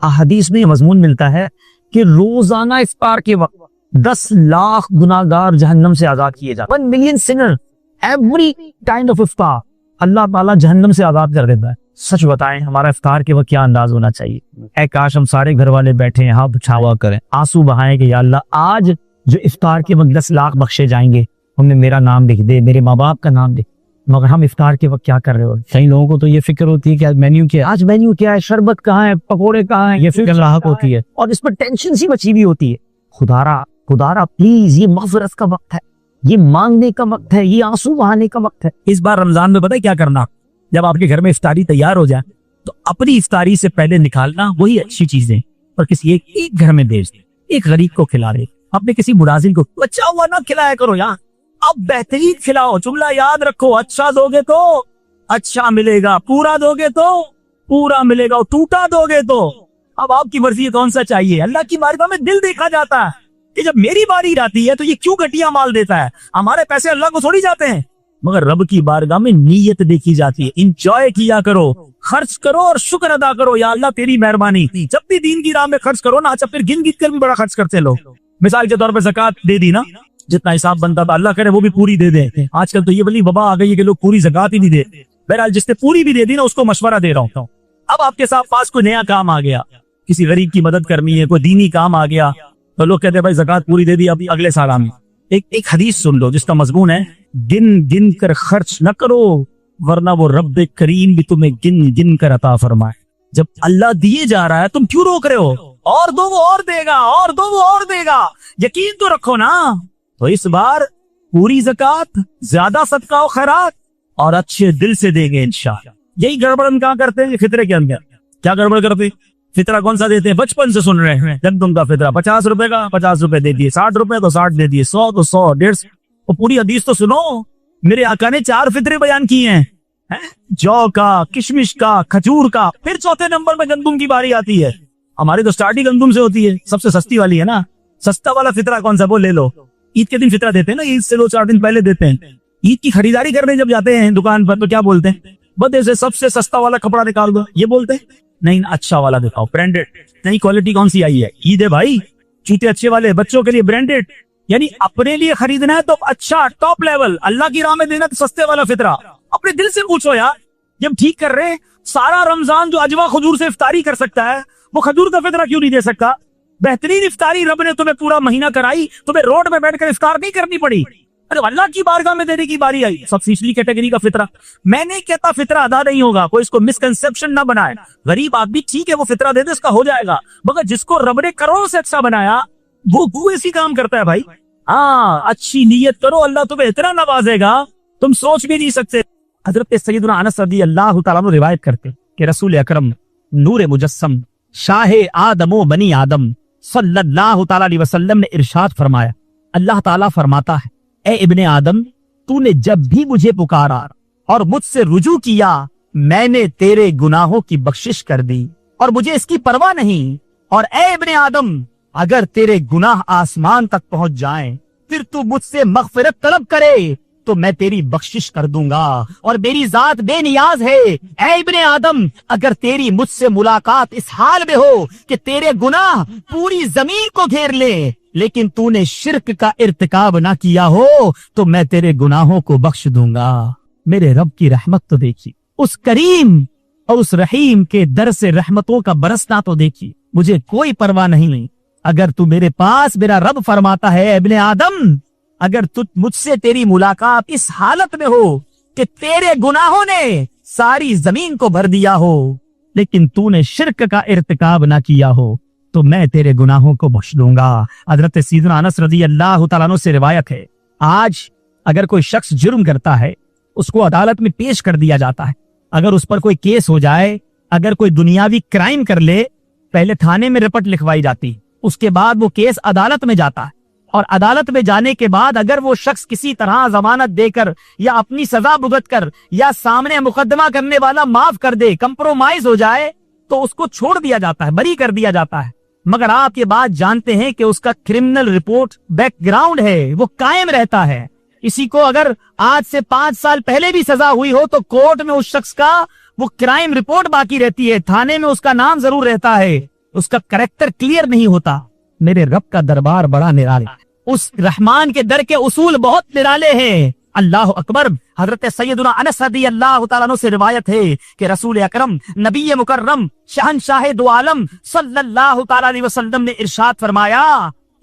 احادیث میں یہ مضمون ملتا ہے کہ روزانہ افطار کے وقت 10 لاکھ گناہگار جہنم سے آزاد کیے جاتے ہیں. 1 million sinner every kind of افطار اللہ تعالیٰ جہنم سے آزاد کر دیتا ہے. سچ بتائیں ہمارا افطار کے وقت کیا انداز ہونا چاہیے؟ اے کاش ہم سارے گھر والے بیٹھے ہیں, ہاتھ اٹھاوا کریں, آنسو بہائیں کہ یا اللہ آج جو افطار کے وقت 10 لاکھ بخشے جائیں گے, ہم نے میرا نام لکھ دے, میرے ماں باپ کا نام لکھ. مگر ہم افطار کے وقت کیا کر رہے ہو؟ کئی لوگوں کو تو یہ فکر ہوتی ہے کہ آج مینیو کیا ہے, آج مینیو کیا ہے, شربت کہاں ہے, پکوڑے کہاں ہیں, یہ فکر لاحق ہوتی ہے اور اس پر ٹینشن سی مچی ہوئی ہوتی ہے. خدارا پلیز یہ مغفرت کا وقت ہے, یہ مانگنے کا وقت ہے, یہ آنسو بہانے کا وقت ہے. اس بار رمضان میں پتہ ہے کیا کرنا؟ جب آپ کے گھر میں افطاری تیار ہو جائے تو اپنی افطاری سے پہلے نکالنا وہی اچھی چیزیں اور کسی ایک گھر میں بھیج دیں, ایک غریب کو کھلا دے, اپنے کسی ملازم کو بچا ہوا نہ کھلایا کرو یار, اب بہترین کھلاؤ. جملہ یاد رکھو, اچھا دو گے تو اچھا ملے گا, پورا دو گے تو پورا ملے گا, ٹوٹا دو گے تو اب آپ کی مرضی کون سا چاہیے. اللہ کی بارگاہ میں دل دیکھا جاتا ہے کہ جب میری باری آتی ہے تو یہ کیوں گھٹیا مال دیتا ہے. ہمارے پیسے اللہ کو تھوڑی جاتے ہیں, مگر رب کی بارگاہ میں نیت دیکھی جاتی ہے. انجوائے کیا کرو, خرچ کرو اور شکر ادا کرو, یا اللہ تیری مہربانی. جب بھی دین کی راہ میں خرچ کرو نا, اچھا پھر گن کر بھی بڑا خرچ کرتے لوگ. مثال کے طور پہ زکات دے دی نا, جتنا حساب بنتا تھا اللہ کرے وہ بھی پوری دے دیں. آج کل تو یہ بلی وبا آ گئی ہے کہ لوگ پوری زکات ہی نہیں دیتے. بہرحال جس نے پوری بھی دے دی نا اس کو مشورہ دے رہا ہوں, اب آپ کے ساتھ پاس کوئی نیا کام آ گیا, کسی غریب کی مدد کرنی ہے, کوئی دینی کام آ گیا, تو لوگ کہتے ہیں بھائی زکات پوری دے دی, اب اگلے سال آمین. ایک حدیث سن لو جس کا مضمون ہے گن کر خرچ نہ کرو ورنہ وہ رب کریم بھی تمہیں گن کر عطا فرمائے. جب اللہ دیے جا رہا ہے تم کیوں روک رہے ہو؟ اور دو وہ اور دے گا, اور دو وہ اور دے گا, یقین تو رکھو نا. تو اس بار پوری زکات, زیادہ صدقہ و خیرات اور اچھے دل سے دیں گے انشاءاللہ. یہی گڑبڑ ہم کہاں کرتے ہیں فطرے کے اندر. کیا گڑبڑ کرتے؟ فطرہ کون سا دیتے ہیں؟ بچپن سے سن رہے ہیں گندم کا فطرہ 50 روپے کا 50 روپے دے دیے, 60 روپے تو 60 دے دیے, 100 تو 100, 150. اور پوری حدیث تو سنو, میرے آقا نے 4 فطرے بیان کیے ہیں, جو کا, کشمش کا, کھجور کا, پھر چوتھے نمبر میں گندم کی باری آتی ہے. ہماری تو سٹارٹ ہی گندم سے ہوتی ہے, سب سے سستی والی ہے نا. سستا والا فطرہ کون سا وہ لے لو. عید کے دن فطرہ دیتے ہیں نا, عید سے 2-4 دن پہلے دیتے ہیں. عید کی خریداری کرنے جب جاتے ہیں دکان پر تو کیا بولتے ہیں؟ بدے سے سب سے سستا والا کپڑا نکال دو, یہ بولتے ہیں. نہیں اچھا والا دکھاؤ, برانڈیڈ. نہیں کوالٹی کون سی آئی ہے؟ عید ہے بھائی, جوتے اچھے والے, بچوں کے لیے برانڈیڈ. یعنی اپنے لیے خریدنا ہے تو اچھا ٹاپ لیول, اللہ کی راہ میں دینا تو سستے والا فطرہ. اپنے دل سے پوچھو یار, جب ٹھیک کر رہے سارا رمضان جو اجوا کھجور سے افطاری کر سکتا ہے وہ کھجور کا فطرہ کیوں نہیں دے سکتا؟ بہترین افطاری رب نے تمہیں پورا مہینہ کرائی, تمہیں روڈ میں بیٹھ کر افطار نہیں کرنی پڑی. ارے اللہ کی بارگاہ میں دینے کی باری آئی. سب تیسری کیٹیگری کا فطرہ, میں نہیں کہتا فطرہ ادا نہیں ہوگا, کوئی اس کو مسکنسپشن نہ بنائے. غریب آدمی ٹھیک ہے وہ فطرہ دے دے, اس کا ہو جائے گا, مگر جس کو رب نے کروڑوں سے اچھا بنایا وہ اسی کام کرتا ہے بھائی. ہاں اچھی نیت کرو, اللہ تمہیں اتنا نوازے گا تم سوچ بھی نہیں سکتے. حضرت سیدنا انس رضی اللہ تعالیٰ عنہ روایت کرتے کہ رسول اکرم نور مجسم شاہ آدم و بنی آدم صلی اللہ تعالیٰ علیہ وسلم نے ارشاد فرمایا, اللہ تعالیٰ فرماتا ہے اے ابن آدم, تو نے جب بھی مجھے پکارا اور مجھ سے رجوع کیا میں نے تیرے گناہوں کی بخشش کر دی اور مجھے اس کی پرواہ نہیں. اور اے ابن آدم, اگر تیرے گناہ آسمان تک پہنچ جائیں پھر تو مجھ سے مغفرت طلب کرے تو میں تیری بخشش کر دوں گا اور میری ذات بے نیاز ہے. اے ابن آدم, اگر تیری مجھ سے ملاقات اس حال میں ہو کہ تیرے گناہ پوری زمین کو گھیر لے لیکن تو نے شرک کا ارتکاب نہ کیا ہو تو میں تیرے گناہوں کو بخش دوں گا. میرے رب کی رحمت تو دیکھی, اس کریم اور اس رحیم کے در سے رحمتوں کا برسنا تو دیکھی. مجھے کوئی پرواہ نہیں اگر تو میرے پاس, میرا رب فرماتا ہے ابن آدم, اگر مجھ سے تیری ملاقات اس حالت میں ہو کہ تیرے گناہوں نے ساری زمین کو بھر دیا ہو لیکن تو نے شرک کا ارتکاب نہ کیا ہو تو میں تیرے گناہوں کو بخش دوں گا. حضرت سیدنا انس رضی اللہ تعالیٰ عنہ سے روایت ہے, آج اگر کوئی شخص جرم کرتا ہے اس کو عدالت میں پیش کر دیا جاتا ہے. اگر اس پر کوئی کیس ہو جائے, اگر کوئی دنیاوی کرائم کر لے, پہلے تھانے میں رپٹ لکھوائی جاتی, اس کے بعد وہ کیس عدالت میں جاتا ہے اور عدالت میں جانے کے بعد اگر وہ شخص کسی طرح ضمانت دے کر یا اپنی سزا بھگت کر یا سامنے مقدمہ کرنے والا معاف کر دے, کمپرومائز ہو جائے تو اس کو چھوڑ دیا جاتا ہے, بری کر دیا جاتا ہے. مگر آپ یہ بات جانتے ہیں کہ اس کا کرمنل رپورٹ بیک گراؤنڈ ہے, وہ قائم رہتا ہے. کسی کو اگر آج سے 5 سال پہلے بھی سزا ہوئی ہو تو کورٹ میں اس شخص کا وہ کرائم رپورٹ باقی رہتی ہے, تھانے میں اس کا نام ضرور رہتا ہے. اس کا کریکٹر کلیئر نہیں ہوتا، میرے رب کا دربار بڑا نرالا ہے، اس رحمان کے در کے اصول بہت نرالے ہیں۔ اللہ اکبر۔ حضرت سیدنا انس رضی اللہ تعالیٰ عنہ سے روایت ہے کہ رسول اکرم نبی مکرم شہنشاہ دو عالم صلی اللہ تعالیٰ علیہ وسلم نے ارشاد فرمایا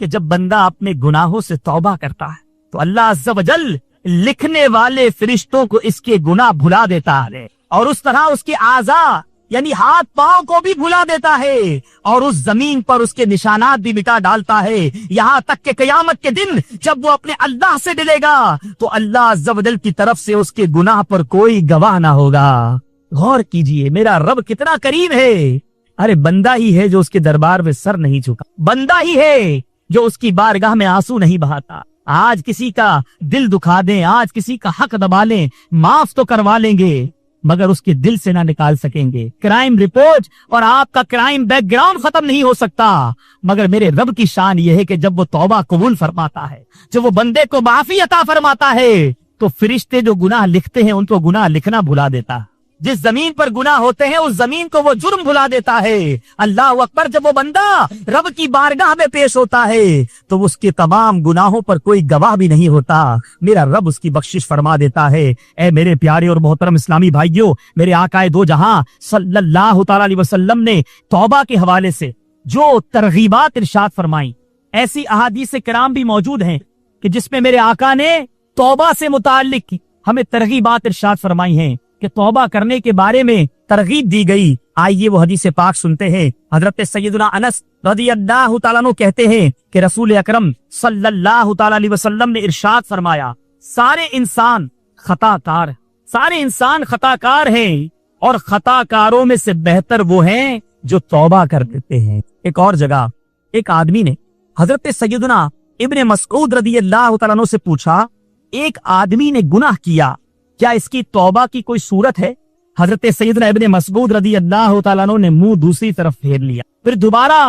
کہ جب بندہ اپنے گناہوں سے توبہ کرتا ہے تو اللہ عز و جل لکھنے والے فرشتوں کو اس کے گناہ بھلا دیتا ہے، اور اس طرح اس کے اعضاء یعنی ہاتھ پاؤں کو بھی بھلا دیتا ہے، اور اس زمین پر اس کے نشانات بھی مٹا ڈالتا ہے، یہاں تک کہ قیامت کے دن جب وہ اپنے اللہ سے ملے گا تو اللہ عز و جل کی طرف سے اس کے گناہ پر کوئی گواہ نہ ہوگا۔ غور کیجئے میرا رب کتنا کریم ہے۔ ارے بندہ ہی ہے جو اس کے دربار میں سر نہیں جھکا، بندہ ہی ہے جو اس کی بارگاہ میں آنسو نہیں بہاتا۔ آج کسی کا دل دکھا دیں، آج کسی کا حق دبا لیں، معاف تو کروا لیں گے مگر اس کے دل سے نہ نکال سکیں گے۔ کرائم رپورٹ اور آپ کا کرائم بیک گراؤنڈ ختم نہیں ہو سکتا، مگر میرے رب کی شان یہ ہے کہ جب وہ توبہ قبول فرماتا ہے، جب وہ بندے کو معافی عطا فرماتا ہے تو فرشتے جو گناہ لکھتے ہیں ان کو گناہ لکھنا بھلا دیتا ہے۔ جس زمین پر گناہ ہوتے ہیں اس زمین کو وہ جرم بھلا دیتا ہے۔ اللہ اکبر۔ جب وہ بندہ رب کی بارگاہ میں پیش ہوتا ہے تو اس کے تمام گناہوں پر کوئی گواہ بھی نہیں ہوتا، میرا رب اس کی بخشش فرما دیتا ہے۔ اے میرے پیارے اور محترم اسلامی بھائیوں، میرے آقائے دو جہاں صلی اللہ تعالی علیہ وسلم نے توبہ کے حوالے سے جو ترغیبات ارشاد فرمائی، ایسی احادیث کرام بھی موجود ہیں کہ جس میں میرے آقا نے توبہ سے متعلق ہمیں ترغیبات ارشاد فرمائی ہیں کہ توبہ کرنے کے بارے میں ترغیب دی گئی۔ آئیے وہ حدیث پاک سنتے ہیں۔ حضرت سیدنا انس رضی اللہ تعالیٰ عنہ کہتے ہیں کہ رسول اکرم صلی اللہ تعالیٰ علیہ وسلم نے ارشاد فرمایا، سارے انسان خطا کار ہیں اور خطا کاروں میں سے بہتر وہ ہیں جو توبہ کر دیتے ہیں۔ ایک اور جگہ ایک آدمی نے حضرت سیدنا ابن مسعود رضی اللہ تعالیٰ عنہ سے پوچھا، ایک آدمی نے گناہ کیا، کیا اس کی توبہ کی کوئی صورت ہے؟ حضرت سیدنا ابن مسعود رضی اللہ تعالیٰ عنہ نے منہ دوسری طرف پھیر لیا، پھر دوبارہ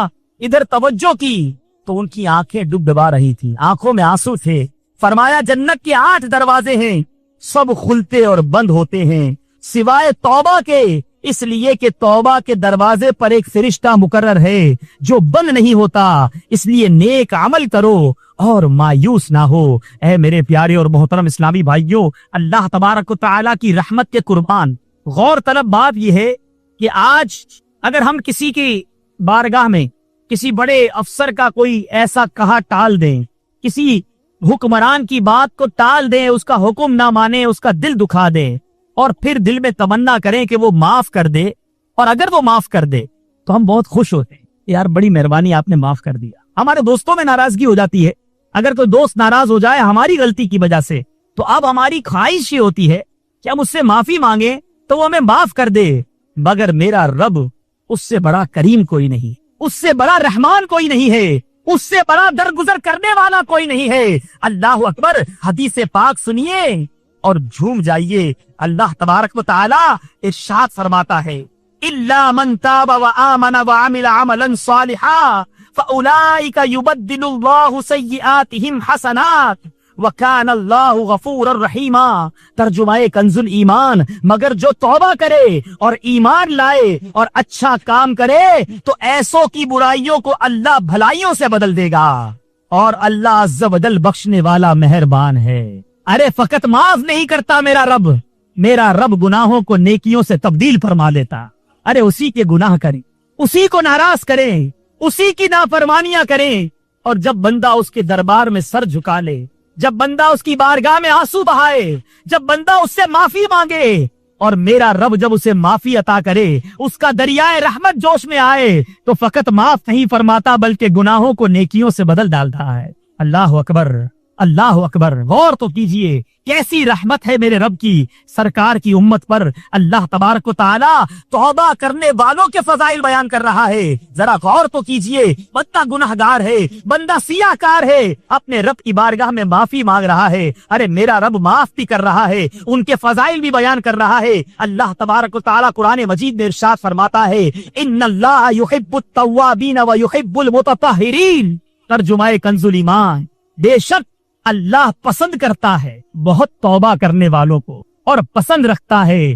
ادھر توجہ کی تو ان کی آنکھیں ڈبڈبا رہی تھی، آنکھوں میں آنسو تھے۔ فرمایا جنت کے 8 دروازے ہیں، سب کھلتے اور بند ہوتے ہیں سوائے توبہ کے، اس لیے کہ توبہ کے دروازے پر ایک فرشتہ مقرر ہے جو بند نہیں ہوتا، اس لیے نیک عمل کرو اور مایوس نہ ہو۔ اے میرے پیارے اور محترم اسلامی بھائیوں، اللہ تبارک و تعالیٰ کی رحمت کے قربان، غور طلب بات یہ ہے کہ آج اگر ہم کسی کی بارگاہ میں کسی بڑے افسر کا کوئی ایسا کہا ٹال دیں، کسی حکمران کی بات کو ٹال دیں، اس کا حکم نہ مانے، اس کا دل دکھا دیں اور پھر دل میں تمنا کریں کہ وہ معاف کر دے، اور اگر وہ معاف کر دے تو ہم بہت خوش ہوتے ہیں، یار بڑی مہربانی آپ نے معاف کر دیا۔ ہمارے دوستوں میں ناراضگی ہو جاتی ہے، اگر کوئی دوست ناراض ہو جائے ہماری غلطی کی وجہ سے تو اب ہماری خواہش یہ ہوتی ہے کہ ہم اس سے معافی مانگیں تو وہ ہمیں معاف کر دے، مگر میرا رب اس سے بڑا کریم کوئی نہیں، اس سے بڑا رحمان کوئی نہیں ہے، اس سے بڑا درگزر کرنے والا کوئی نہیں ہے۔ اللہ اکبر۔ حدیث پاک سنیے اور جھوم جائیے۔ اللہ تبارک و تعالی ارشاد فرماتا ہے، الا من تاب وآمن وعمل عملا صالحا فاولئک یبدل اللہ سیئاتہم حسنات وکان اللہ غفورا رحیما۔ ترجمہ کنز الایمان، مگر جو توبہ کرے اور ایمان لائے اور اچھا کام کرے تو ایسوں کی برائیوں کو اللہ بھلائیوں سے بدل دے گا، اور اللہ عز و جل بخشنے والا مہربان ہے۔ ارے فقط معاف نہیں کرتا میرا رب گناہوں کو نیکیوں سے تبدیل فرما لیتا۔ ارے اسی کے گناہ کریں، اسی کو ناراض کریں، اسی کی نافرمانیاں کریں، اور جب بندہ اس کے دربار میں سر جھکا لے، جب بندہ اس کی بارگاہ میں آنسو بہائے، جب بندہ اس سے معافی مانگے، اور میرا رب جب اسے معافی عطا کرے، اس کا دریائے رحمت جوش میں آئے، تو فقط معاف نہیں فرماتا بلکہ گناہوں کو نیکیوں سے بدل ڈالتا ہے۔ اللہ اکبر، اللہ اکبر۔ غور تو کیجئے کیسی رحمت ہے میرے رب کی سرکار کی امت پر۔ اللہ تبارک و تعالی توبہ کرنے والوں کے فضائل بیان کر رہا ہے، ذرا غور تو کیجئے۔ بندہ گنہگار ہے، بندہ سیاہ کار ہے، اپنے رب کی بارگاہ میں معافی مانگ رہا ہے، ارے میرا رب معاف بھی کر رہا ہے، ان کے فضائل بھی بیان کر رہا ہے۔ اللہ تبارک و تعالی قرآن مجید میں ارشاد فرماتا ہے، ان اللہ یحب التوابین ویحب المتطہرین۔ ترجمہ کنز الایمان، بے شک اللہ پسند کرتا ہے بہت توبہ کرنے والوں کو، اور پسند رکھتا ہے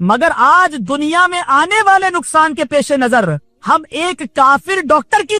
مگر آج دنیا میں آنے والے نقصان کے پیش نظر ہم ایک کافر ڈاکٹر کی